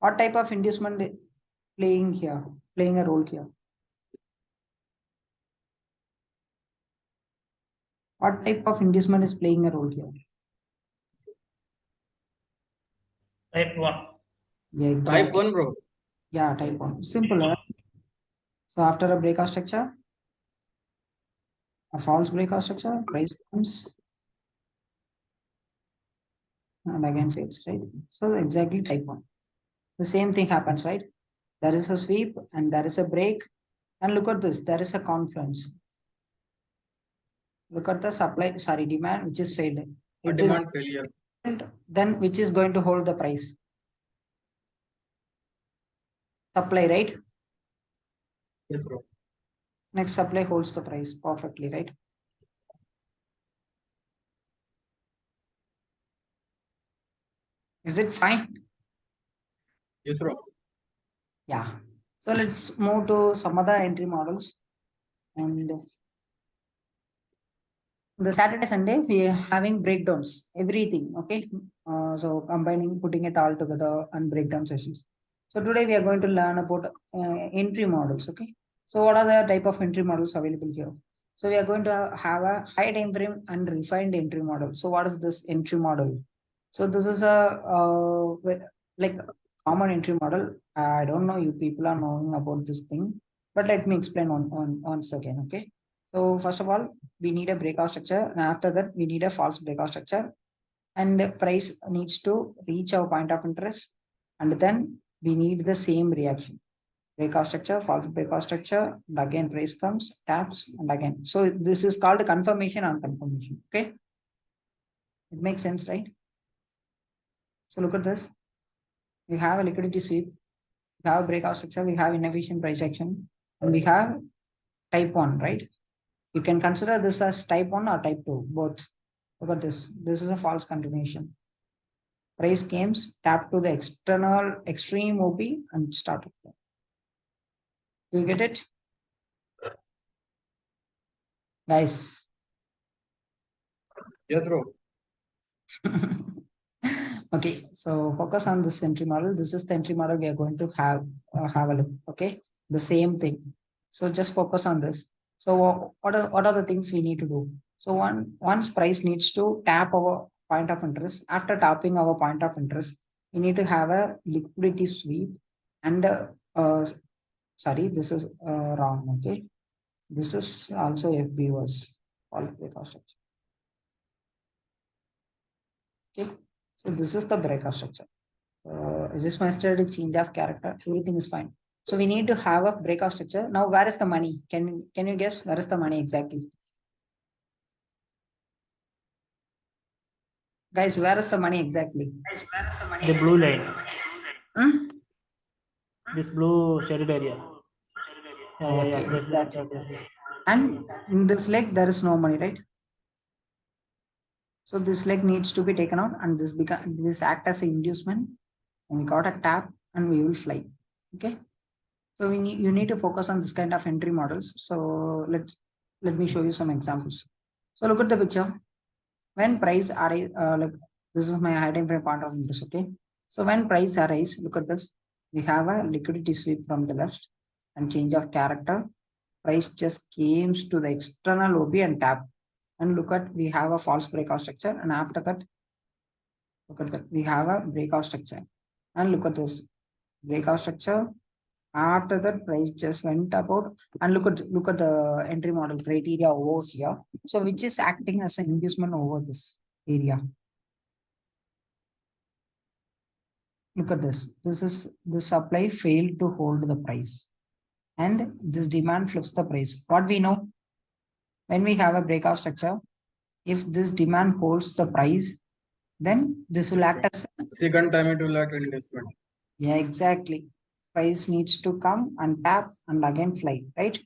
What type of inducement playing a role here? What type of inducement is playing a role here? Type 1. Yeah, exactly. Type 1, bro. Yeah, type 1. Simple, right? So after a breakout structure, a false breakout structure, price comes and again fails, right? So exactly type 1. The same thing happens, right? There is a sweep and there is a break. And look at this, there is a confluence. Look at the demand, which is failed. A demand failure. Then which is going to hold the price? Supply, right? Yes, bro. Next supply holds the price perfectly, right? Is it fine? Yes, bro. Yeah. So let's move to some other entry models. And the Saturday, Sunday, we are having breakdowns, everything. Okay. So combining, putting it all together and breakdown sessions. So today we are going to learn about entry models. Okay. So what are the type of entry models available here? So we are going to have a high time frame and refined entry model. So what is this entry model? So this is a like common entry model. I don't know you people are knowing about this thing, but let me explain on once again. Okay. So first of all, we need a breakout structure, and after that we need a false breakout structure, and the price needs to reach our point of interest, and then we need the same reaction. Breakout structure, false breakout structure, and again price comes, taps, and again. So this is called confirmation on confirmation. Okay. It makes sense, right? So look at this. We have a liquidity sweep, we have a breakout structure, we have inefficient price action, and we have type 1, right? You can consider this as type 1 or type 2, both. Look at this. This is a false continuation. Price games tap to the external extreme OP and start. Do you get it? Guys. Yes, bro. Okay, so focus on this entry model. This is the entry model we are going to have a look. Okay, the same thing. So just focus on this. So what are the things we need to do? So once price needs to tap our point of interest. After tapping our point of interest, we need to have a liquidity sweep and sorry, this is wrong. Okay, this is also FB was all breakout structure. Okay, so this is the breakout structure. This mastered is change of character. Everything is fine. So we need to have a breakout structure. Now, where is the money? Can you guess where is the money exactly? Guys, where is the money exactly? The blue line. Hmm? This blue shaded area. Yeah. Exactly. And in this leg, there is no money, right? So this leg needs to be taken out, and this act as an inducement. And we got a tap, and we will fly. Okay. So you need to focus on this kind of entry models. So let me show you some examples. So look at the picture. When price arise, like this is my high time frame part of interest. Okay. So when price arise, look at this. We have a liquidity sweep from the left and change of character. Price just came to the external OB and tap. And look at, we have a false breakout structure. And after that, look at that, we have a breakout structure. And look at this breakout structure. After that, price just went about, and look at the entry model criteria over here. So which is acting as an inducement over this area. Look at this. The supply failed to hold the price, and this demand flips the price. What we know, when we have a breakout structure, if this demand holds the price, then this will act as Second time it will act inducement. yeah, exactly. Price needs to come and tap and again fly, right?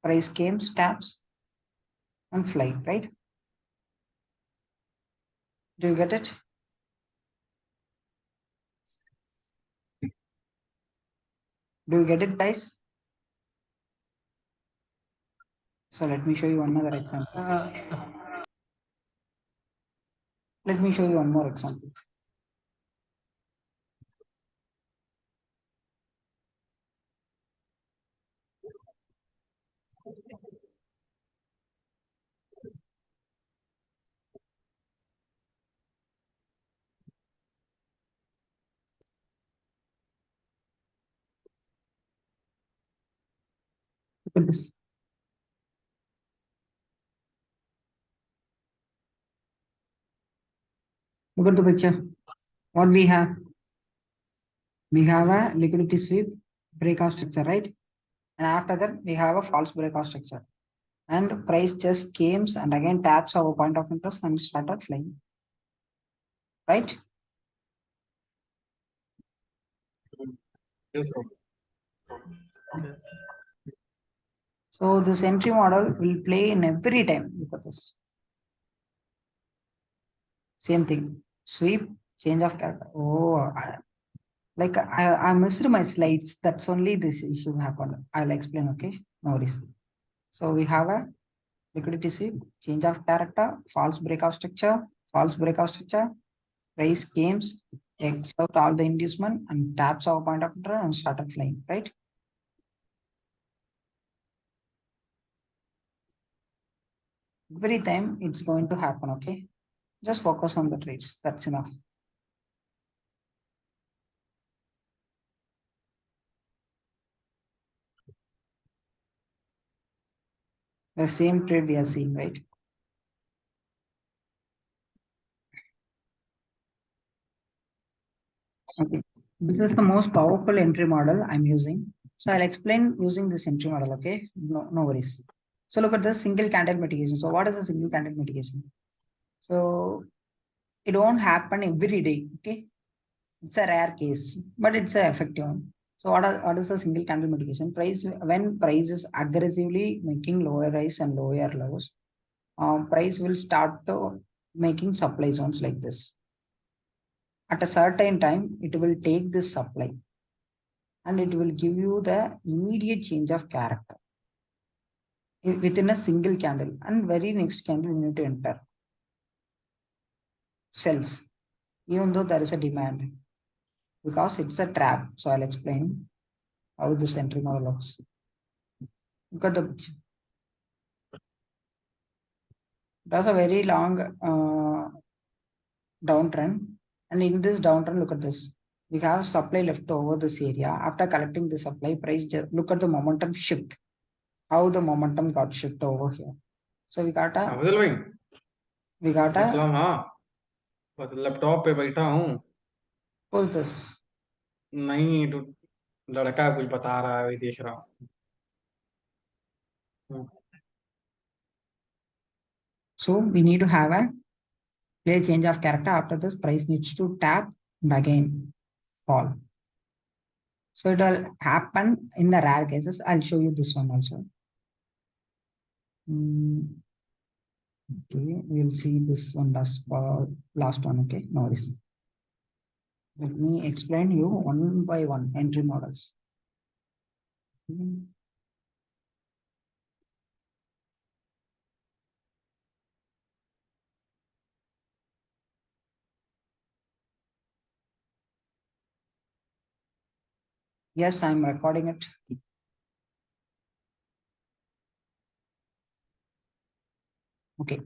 Price came, taps, and fly, right? Do you get it? Do you get it, guys? So let me show you another example. Let me show you one more example. Look at this. Look at the picture. What we have? We have a liquidity sweep breakout structure, right? And after that, we have a false breakout structure. And price just came and again taps our point of interest and started flying. Right? Yes, bro. Okay. So this entry model will play in every time. Look at this. Same thing. Sweep, change of character. Oh, I missed my slides. That's only this issue happened. I'll explain, okay? No worries. So we have a liquidity sweep, change of character, false breakout structure, price games, X out all the inducement and taps our point of interest and started flying, right? Every time it's going to happen, okay? Just focus on the trades. That's enough. The same trade we are seeing, right? Okay. This is the most powerful entry model I'm using. So I'll explain using this entry model, okay? No worries. So look at the single candle mitigation. So what is a single candle mitigation? So it won't happen every day, okay? It's a rare case, but it's a effective one. So what is a single candle mitigation? When price is aggressively making lower rise and lower lows, price will start to making supply zones like this. At a certain time, it will take this supply and it will give you the immediate change of character within a single candle, and very next candle you need to enter sells, even though there is a demand, because it's a trap. So I'll explain how this entry model looks. Look at the picture. It has a very long downtrend, and in this downtrend, look at this. We have supply left over this area. After collecting the supply price, look at the momentum shift. How the momentum got shift over here. So we got Afzal भाई a सलाम हाँ बस laptop पे बैठा हूँ what's this? नहीं तो लड़का कुछ बता रहा है वही देख रहा हूँ So we need to have a play change of character. After this, price needs to tap and again fall. So it will happen in the rare cases. I'll show you this one also. Okay, we'll see this one last one. Okay, no worries. Let me explain you one by one entry models. Yes, I'm recording it. Okay.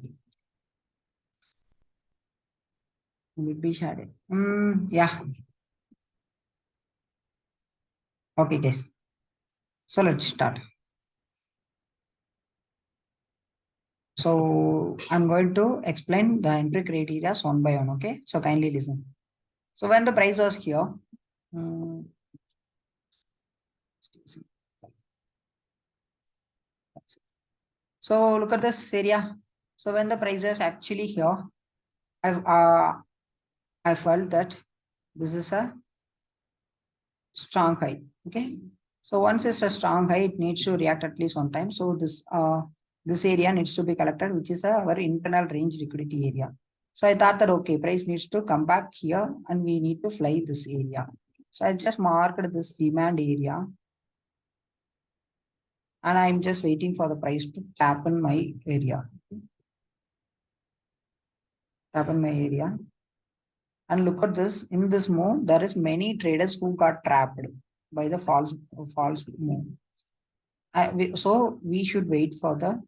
Will be shared. Yeah. Okay, guys. So let's start. So I'm going to explain the entry criteria one by one. Okay. So kindly listen. So when the price was here, so look at this area. So when the price is actually here, I felt that this is a strong high. Okay. So once it's a strong high, it needs to react at least one time. So this area needs to be collected, which is our internal range liquidity area. So I thought that okay, price needs to come back here and we need to fly this area. So I just marked this demand area. And I'm just waiting for the price to tap in my area. Tap in my area. And look at this. In this move, there is many traders who got trapped by the false move. So we should wait for the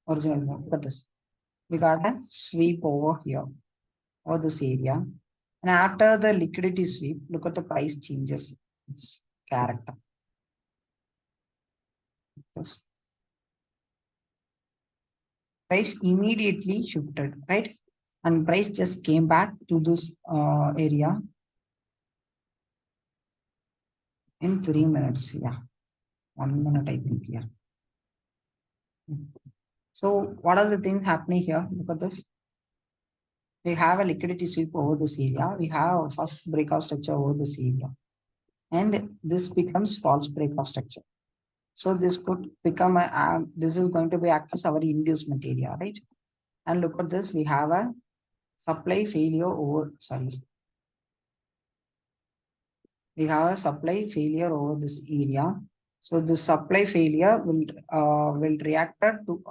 original move. Look at this. We got a sweep over here or this area. And after the liquidity sweep, look at the price changes its character. This. price immediately shifted, right? And price just came back to this area in 3 minutes. Yeah, 1 minute, I think. Yeah. So what are the things happening here? Look at this. We have a liquidity sweep over this area. We have a first breakout structure over this area. And this becomes false breakout structure. So this could become this is going to be act as our inducement area, right? And look at this. We have a supply failure over, sorry. We have a supply failure over this area. So the supply failure will react to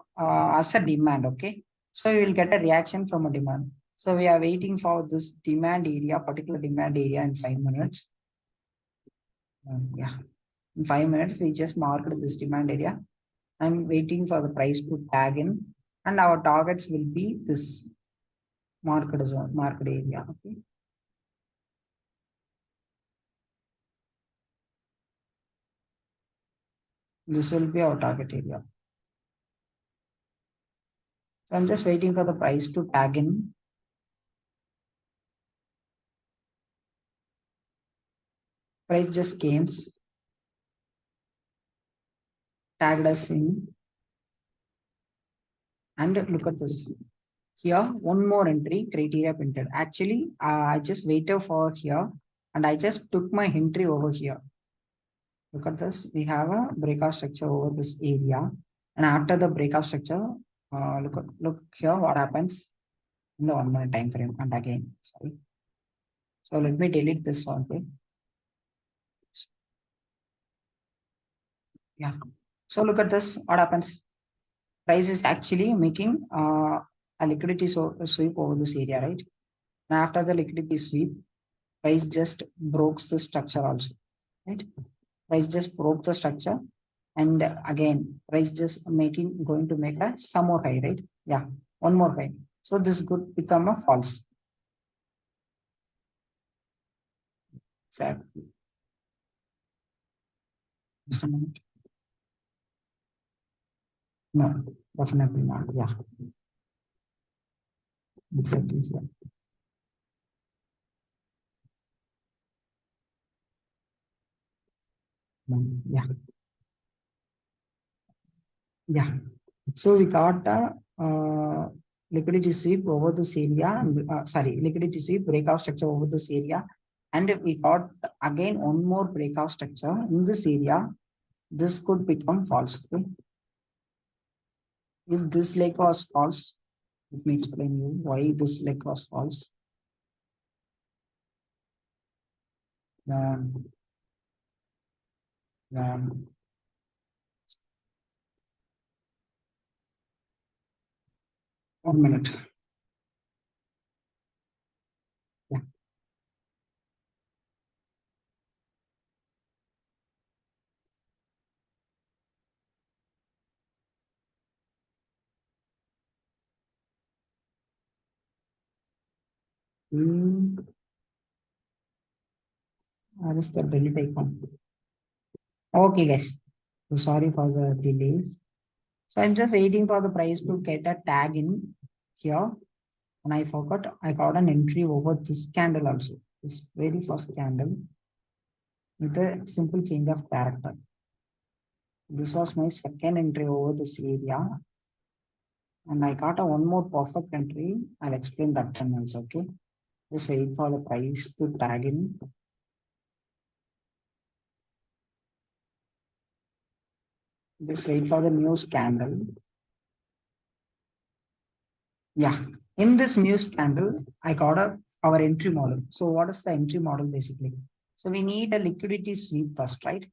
as a demand, okay? So we will get a reaction from a demand. So we are waiting for this demand area, particular demand area in 5 minutes. Yeah, in 5 minutes, we just marked this demand area. I'm waiting for the price to tag in, and our targets will be this market zone, market area. Okay. This will be our target area. So I'm just waiting for the price to tag in. Price just came, tagged us in, and look at this. Here, one more entry criteria printed. Actually, I just waited for here, and I just took my entry over here. Look at this. We have a breakout structure over this area, and after the breakout structure, look here. What happens in the 1 minute time frame? And again, sorry. So let me delete this one. Okay. Yeah. So look at this. What happens? Price is actually making a liquidity sweep over this area, right? And after the liquidity sweep, price just broke the structure also, right? Price just broke the structure, and again, price just going to make a some more high, right? Yeah, one more high. So this could become a false. Exactly. Just a minute. No, definitely not. Yeah, exactly here. No, yeah, yeah. So we got a liquidity sweep over this area. Sorry, liquidity sweep breakout structure over this area, and we got again one more breakout structure in this area. This could become false. Okay? If this leg was false, let me explain you why this leg was false. Um, um, 1 minute. Yeah. What is the delete icon? Okay, guys. So sorry for the delays. So I'm just waiting for the price to get a tag in here. And I forgot I got an entry over this candle also. This very first candle with a simple change of character. This was my second entry over this area. And I got a one more perfect entry. I'll explain that time also, okay? Just wait for the price to tag in. Just wait for the news candle. Yeah. In this news candle, I got our entry model. So what is the entry model basically? So we need a liquidity sweep first, right?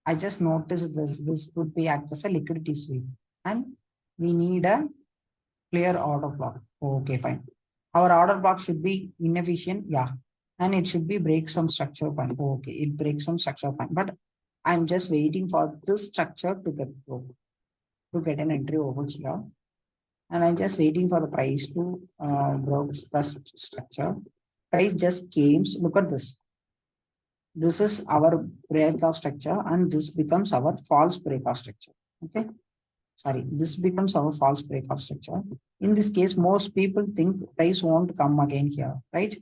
I just noticed this would be act as a liquidity sweep. And we need a clear order block. Okay, fine. Our order block should be inefficient. Yeah. And it should be break some structure point. Okay, it breaks some structure point. But I'm just waiting for this structure to get an entry over here. And I'm just waiting for the price to broke the structure. Price just came. Look at this. This is our breakout structure, and this becomes our false breakout structure. Okay. sorry, this becomes our false breakout structure. In this case, most people think price won't come again here, right?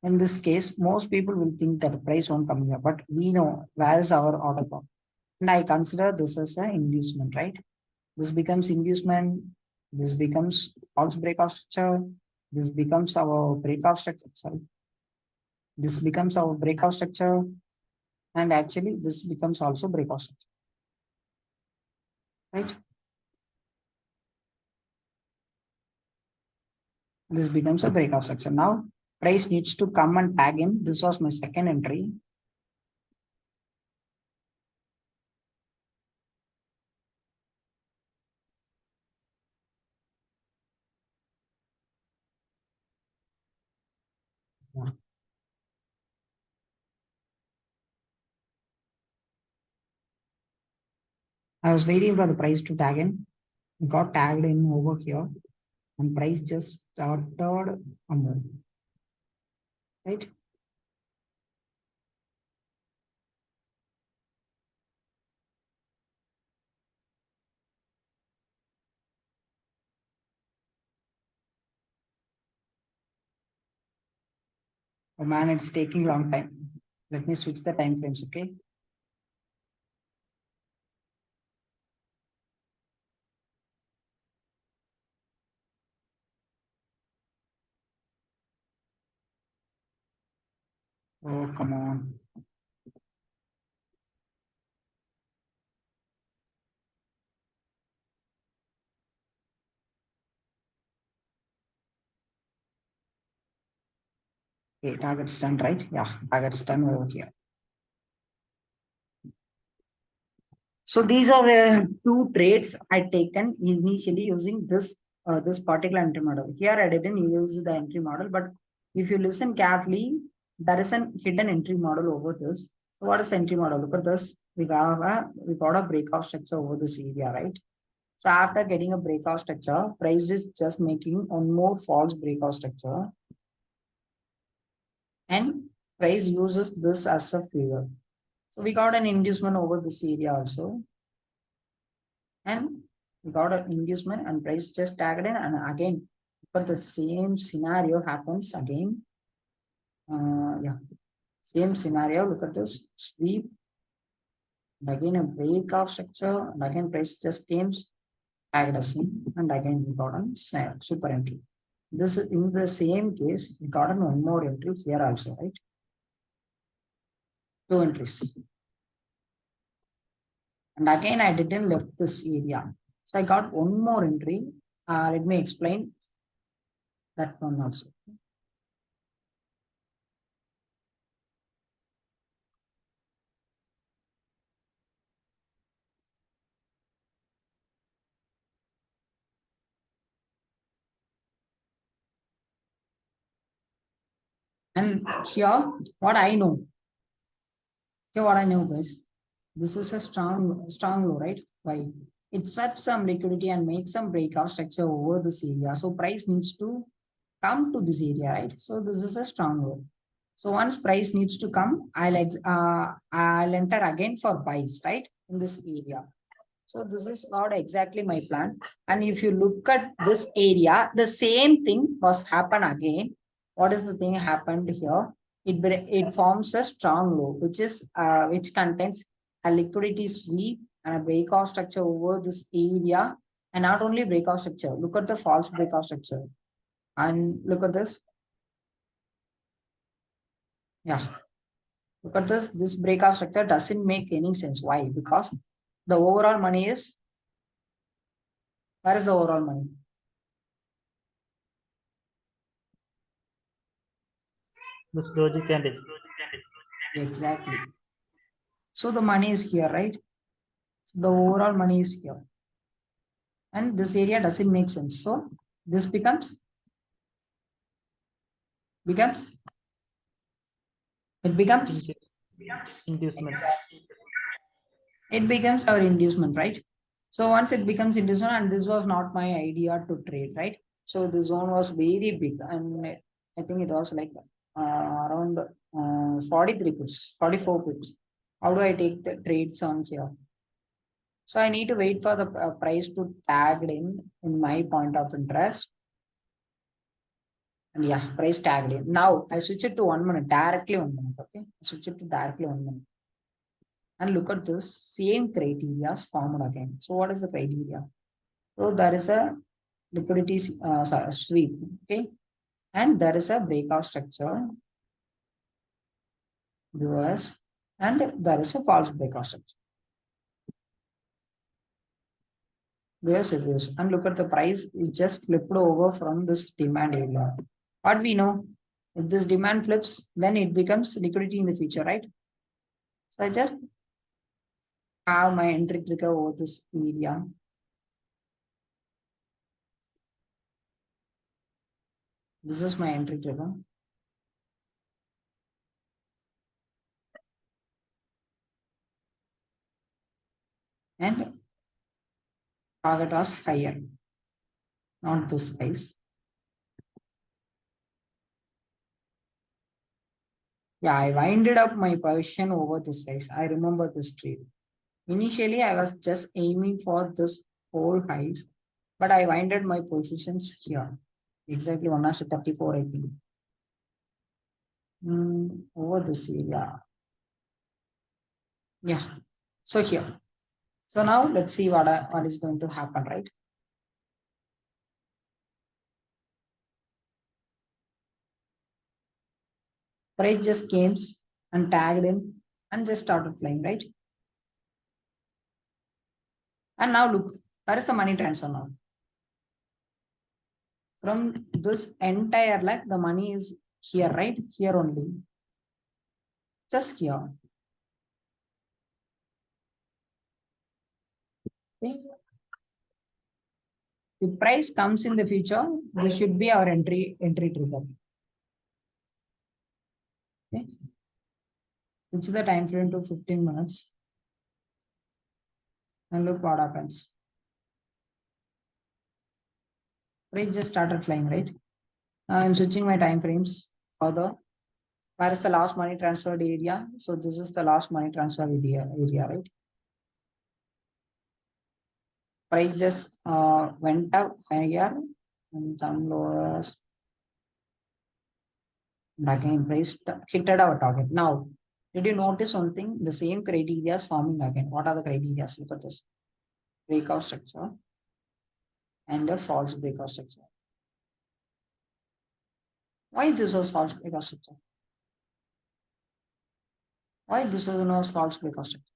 In this case, most people will think that price won't come here, but we know where is our order block. And I consider this as an inducement, right? This becomes inducement, this becomes false breakout structure, this becomes our breakout structure, sorry. This becomes our breakout structure, and actually this becomes also breakout structure, right? This becomes a breakout structure. Now, price needs to come and tag in. This was my second entry. Yeah. I was waiting for the price to tag in. It got tagged in over here, and price just started on the right. Oh man, it's taking long time. Let me switch the time frames, okay? Oh, come on. Okay, target's done, right? Yeah, target's done over here. So these are the two trades I taken initially using this particular entry model. Here I didn't use the entry model, but if you listen carefully, there is a hidden entry model over this. So what is the entry model? Look at this. We got a breakout structure over this area, right? So after getting a breakout structure, price is just making one more false breakout structure, and price uses this as a figure. So we got an inducement over this area also, and we got an inducement and price just tagged in, and again, but the same scenario happens again. Yeah, same scenario. Look at this sweep, and again a breakout structure, and again price just came tagged us in, and again we got a super entry. This is in the same case, we got one more entry here also, right? Two entries. And again, I didn't left this area. So I got one more entry. Let me explain that one also. And here, what I know, here what I know, guys, this is a strong low, right? Why? It swept some liquidity and makes some breakout structure over this area. So price needs to come to this area, right? So this is a strong low. So once price needs to come, I'll enter again for buys, right? In this area. So this is not exactly my plan. And if you look at this area, the same thing was happen again. What is the thing happened here? It forms a strong low, which contains a liquidity sweep and a breakout structure over this area. And not only breakout structure, look at the false breakout structure. And look at this. Yeah. Look at this breakout structure doesn't make any sense. Why? Because the overall money is, where is the overall money? This doji candle. Exactly. So the money is here, right? The overall money is here. And this area doesn't make sense. So this becomes, it becomes, Inducement. exactly. It becomes our inducement, right? So once it becomes inducement, and this was not my idea to trade, right? So the zone was very big, and I think it was like around 43 pips, 44 pips. How do I take the trades on here? So I need to wait for the price to tagged in my point of interest. And yeah, price tagged in. Now I switch it to 1 minute, directly 1 minute. Okay. I switch it to directly 1 minute. And look at this, same criteria is formed again. So what is the criteria? So there is a liquidity sweep. Okay. And there is a breakout structure. Reverse. And there is a false breakout structure. Yes, it is. And look at the price is just flipped over from this demand area. What we know, if this demand flips, then it becomes liquidity in the future, right? So I just have my entry trigger over this area. This is my entry trigger. And target was higher, not this price. Yeah, I winded up my position over this price. I remember this trade. Initially, I was just aiming for this whole highs, but I winded my positions here. Exactly 1:34, I think. Over this area. Yeah. So here. So now let's see what is going to happen, right? Price just came and tagged in and just started flying, right? And now look, where is the money transfer now? From this entire leg, the money is here, right? Here only. Just here. Okay. If price comes in the future, this should be our entry trigger. Okay. Switch the time frame to 15 minutes. And look what happens. Price just started flying, right? Now I'm switching my time frames further. Where is the last money transferred area? So this is the last money transfer area, right? Price just went up higher and some lowers. And again, price hit our target. Now, did you notice one thing? The same criteria is forming again. What are the criteria? Look at this. Breakout structure and a false breakout structure. Why this was false breakout structure? Why this was false breakout structure?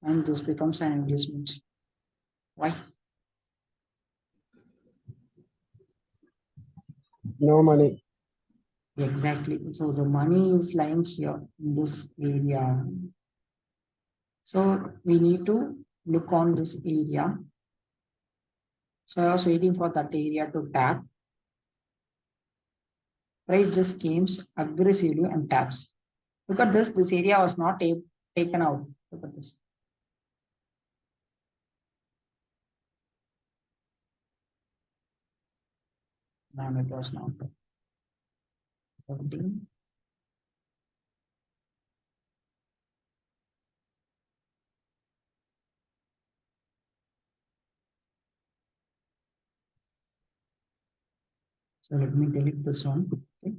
And this becomes an inducement. Why? No money. Exactly. So the money is lying here in this area. So we need to look on this area. So I was waiting for that area to tap. Price just came aggressively and taps. Look at this. This area was not taken out. Look at this. No, it was not. 17. So let me delete this one. Okay.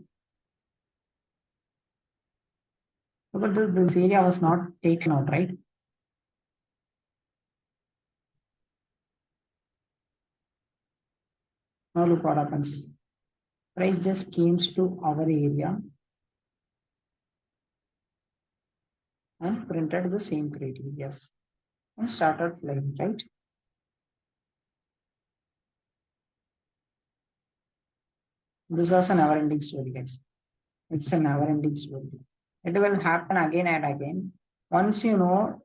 Look at this. This area was not taken out, right? Now look what happens. Price just came to our area and printed the same criteria and started flying, right? This was a never-ending story, guys. It's a never-ending story. It will happen again and again. Once you know,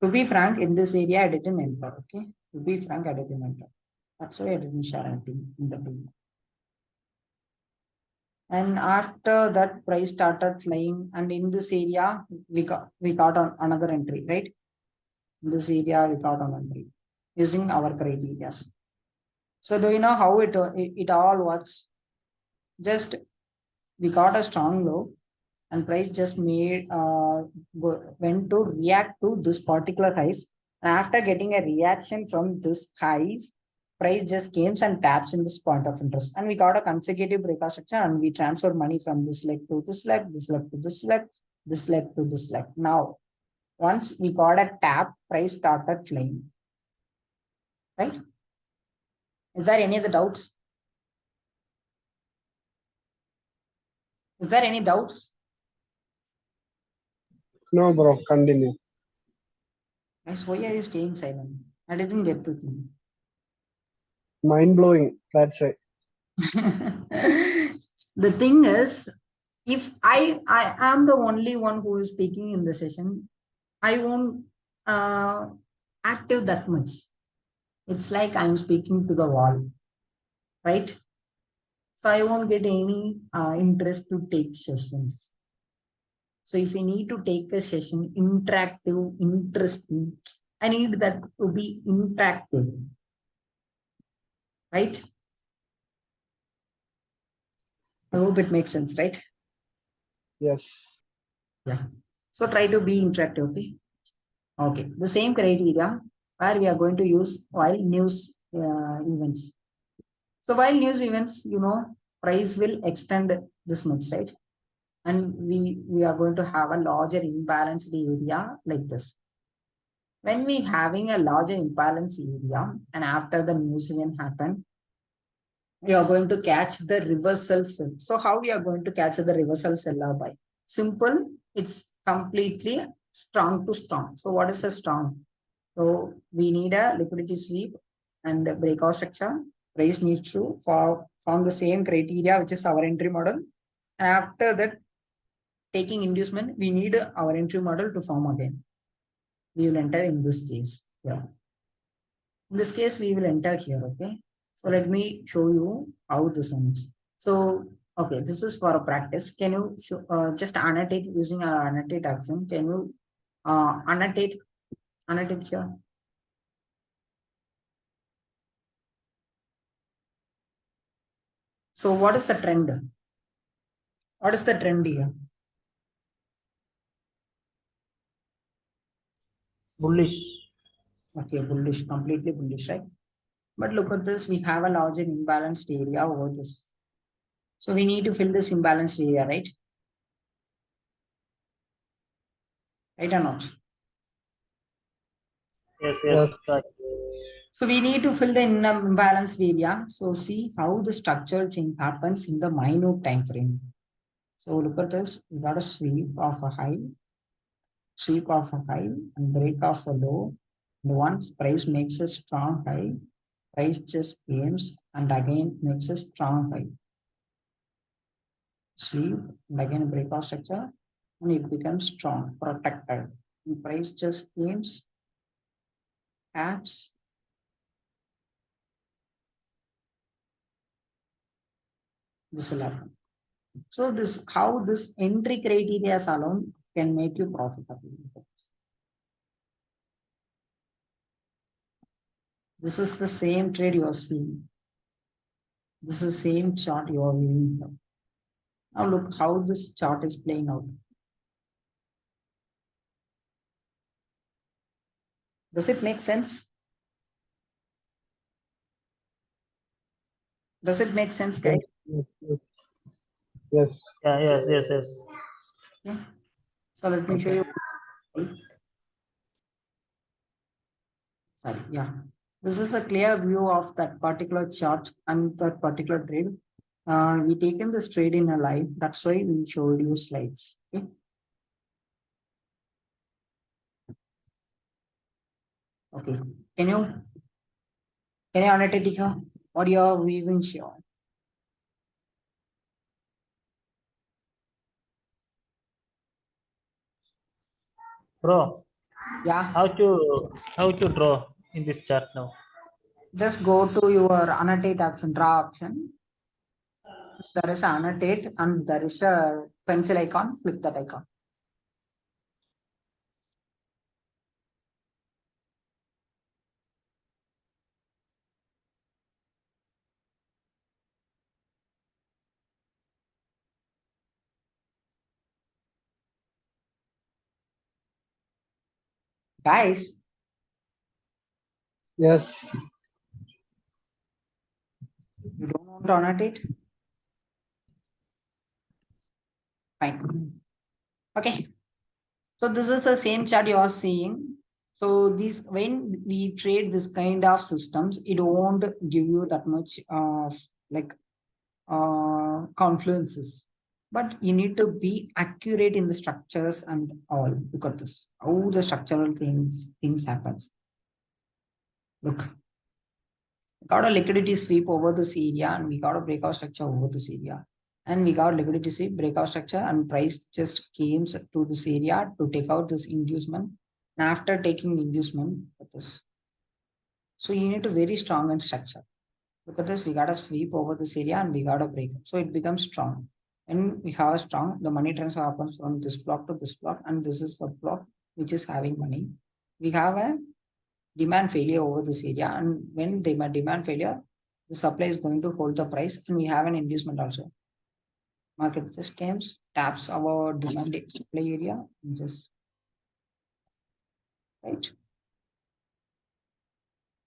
to be frank, in this area, I didn't enter. Okay, to be frank, I didn't enter. That's why I didn't share anything in the bill. And after that, price started flying, and in this area, we got on another entry, right? In this area, we got an entry using our criteria. So, do you know how it all works? Just we got a strong low, and price just went to react to this particular highs. And after getting a reaction from this highs, price just came and taps in this point of interest, and we got a consecutive breakout structure, and we transfer money from this leg to this leg, this leg to this leg, this leg to this leg. Now, once we got a tap, price started flying. Right? Is there any other doubts? Is there any doubts? No, bro, continue. Guys, why are you staying silent? I didn't get the thing. Mind blowing. That's right. The thing is, if I am the only one who is speaking in the session, I won't active that much. It's like I'm speaking to the wall, right? So I won't get any interest to take sessions. So if you need to take a session, interactive, interesting, I need that to be interactive, right? I hope it makes sense, right? Yes. Yeah. So try to be interactive, okay? Okay. The same criteria where we are going to use while news events. So while news events, price will extend this much, right? And we are going to have a larger imbalanced area like this. When we having a larger imbalance area, and after the news event happened, we are going to catch the reversal sell. So how we are going to catch the reversal seller by? Simple, it's completely strong to strong. So what is a strong? So we need a liquidity sweep and a breakout structure. Price needs to form the same criteria, which is our entry model. And after that, taking inducement, we need our entry model to form again. We will enter in this case. Yeah. In this case, we will enter here. Okay. So let me show you how this works. So, okay, this is for a practice. Can you just annotate using an annotate action? Can you annotate here? So what is the trend? What is the trend here? Bullish. Okay, bullish, completely bullish, right? But look at this, we have a larger imbalanced area over this. So we need to fill this imbalanced area, right? Right or not? Yes, Yes. right. So we need to fill the imbalanced area. So see how the structural change happens in the minute time frame. So look at this, we got a sweep of a high, and break of a low. And once price makes a strong high, price just gains and again makes a strong high. Sweep and again break of structure, and it becomes strong, protected. And price just gains, taps, this will happen. So this how this entry criteria alone can make you profitable. This is the same trade you are seeing. This is the same chart you are viewing. Now look how this chart is playing out. Does it make sense? Does it make sense, guys? Yes. Yes. Yes. Yeah, yes. Yeah. So let me show Okay. you. Sorry, yeah. This is a clear view of that particular chart and that particular trade. We taken this trade in a live. That's why we showed you slides. Okay. Okay. Can you annotate it here? What you are viewing here? Bro, Yeah. how to draw in this chart now? Just go to your annotate option, draw option. There is an annotate and there is a pencil icon. Click that icon. Guys, Yes. you don't want to annotate? Fine. Okay. So this is the same chart you are seeing. So this, when we trade this kind of systems, it won't give you that much of like confluences. But you need to be accurate in the structures and all. Look at this. How the structural things happens. Look. Got a liquidity sweep over this area and we got a breakout structure over this area. And we got liquidity sweep, breakout structure, and price just came to this area to take out this inducement. And after taking inducement, look at this. So you need to very strong and structure. Look at this, we got a sweep over this area and we got a break. So it becomes strong. When we have a strong, the money transfer happens from this block to this block, and this is the block which is having money. We have a demand failure over this area, and when the demand failure, the supply is going to hold the price, and we have an inducement also. Market just comes, taps our demand supply area, and just right.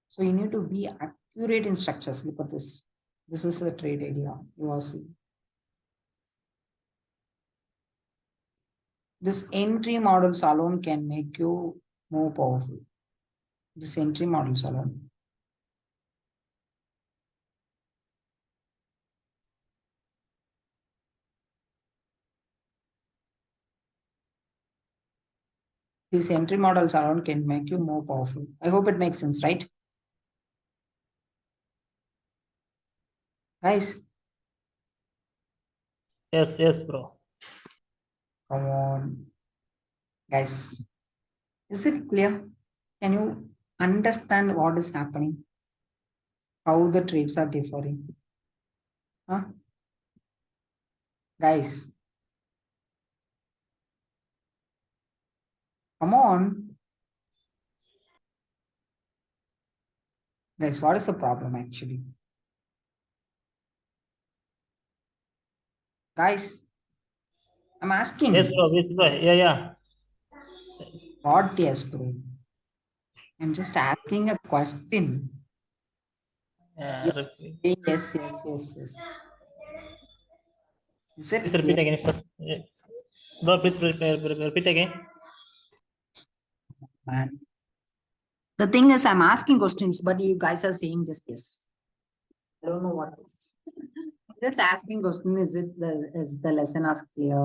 So you need to be accurate in structures. Look at this. This is a trade area. You are seeing. This entry models alone can make you more powerful. This entry models alone. These entry models alone can make you more powerful. I hope it makes sense, right? Guys, Yes, yes, bro. come on. Guys, is it clear? Can you understand what is happening? How the trades are differing? Huh? Guys, come on. Guys, what is the problem actually? Guys, I'm asking. Yes, bro. Yes, bro. Yeah, yeah. What yes, bro? I'm just asking a question. Repeat. Yes, yes, yes, yes. Is it Please clear? repeat again. First. Yeah. Bro, please repeat again. Man. The thing is, I'm asking questions, but you guys are saying just yes. I don't know what it is. Just asking question, is the lesson as clear?